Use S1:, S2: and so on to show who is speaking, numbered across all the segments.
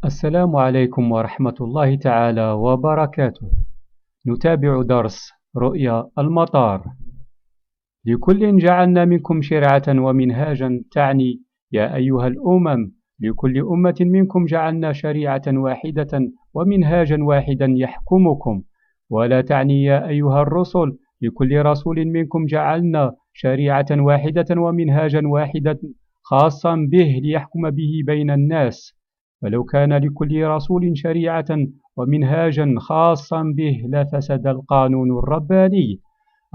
S1: السلام عليكم ورحمة الله تعالى وبركاته. نتابع درس رؤيا المطار. لكل جعلنا منكم شرعة ومنهاجا، تعني يا أيها الأمم، لكل أمة منكم جعلنا شريعة واحدة ومنهاجا واحدا يحكمكم. ولا تعني يا أيها الرسل، لكل رسول منكم جعلنا شريعة واحدة ومنهاجا واحدا خاصا به ليحكم به بين الناس. فلو كان لكل رسول شريعة ومنهاجا خاصا به لفسد القانون الرباني.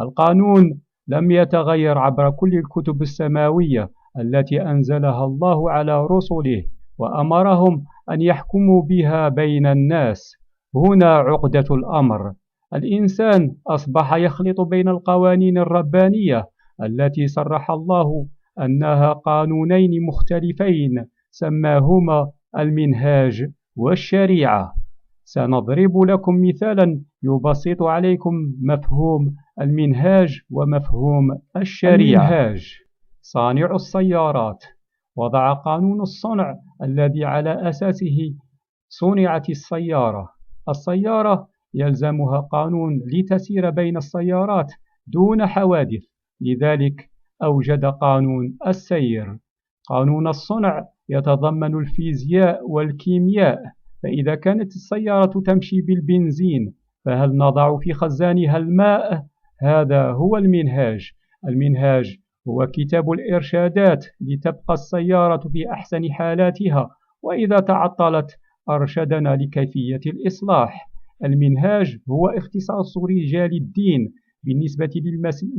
S1: القانون لم يتغير عبر كل الكتب السماوية التي أنزلها الله على رسله وأمرهم أن يحكموا بها بين الناس. هنا عقدة الأمر. الإنسان أصبح يخلط بين القوانين الربانية التي صرح الله أنها قانونين مختلفين، سماهما المنهاج والشريعة. سنضرب لكم مثالا يبسط عليكم مفهوم المنهاج ومفهوم الشريعة. المنهاج: صانع السيارات وضع قانون الصنع الذي على أساسه صنعت السيارة. السيارة يلزمها قانون لتسير بين السيارات دون حوادث، لذلك أوجد قانون السير. قانون الصنع يتضمن الفيزياء والكيمياء، فإذا كانت السيارة تمشي بالبنزين فهل نضع في خزانها الماء؟ هذا هو المنهاج. المنهاج هو كتاب الإرشادات لتبقى السيارة في أحسن حالاتها، وإذا تعطلت أرشدنا لكيفية الإصلاح. المنهاج هو اختصاص رجال الدين بالنسبة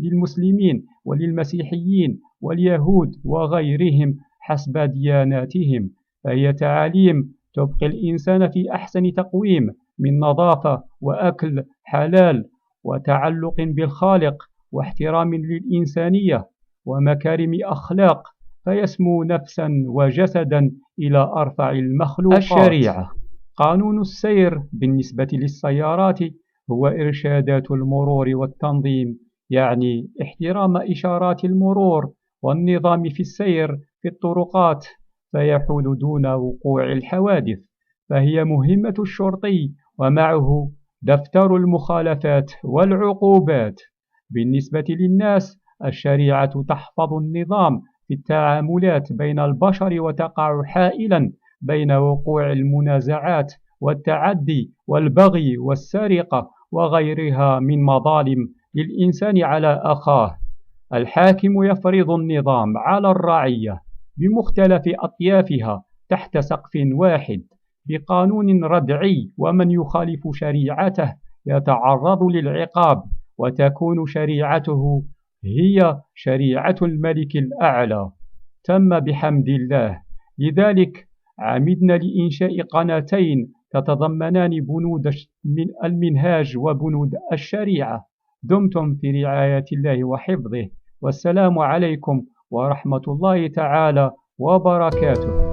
S1: للمسلمين وللمسيحيين واليهود وغيرهم حسب دياناتهم، فهي تعاليم تبقي الإنسان في أحسن تقويم من نظافة وأكل حلال وتعلق بالخالق واحترام للإنسانية ومكارم أخلاق، فيسمو نفسا وجسدا إلى أرفع المخلوقات. الشريعة: قانون السير بالنسبة للسيارات هو إرشادات المرور والتنظيم، يعني احترام إشارات المرور والنظام في السير في الطرقات فيحول دون وقوع الحوادث. فهي مهمة الشرطي ومعه دفتر المخالفات والعقوبات. بالنسبة للناس، الشريعة تحفظ النظام في التعاملات بين البشر وتقع حائلا بين وقوع المنازعات والتعدي والبغي والسرقة وغيرها من مظالم للإنسان على أخاه. الحاكم يفرض النظام على الرعية بمختلف أطيافها تحت سقف واحد بقانون ردعي، ومن يخالف شريعته يتعرض للعقاب، وتكون شريعته هي شريعة الملك الأعلى. تم بحمد الله. لذلك عمدنا لإنشاء قناتين تتضمنان بنود المنهاج وبنود الشريعة. دمتم في رعاية الله وحفظه، والسلام عليكم ورحمة الله تعالى وبركاته.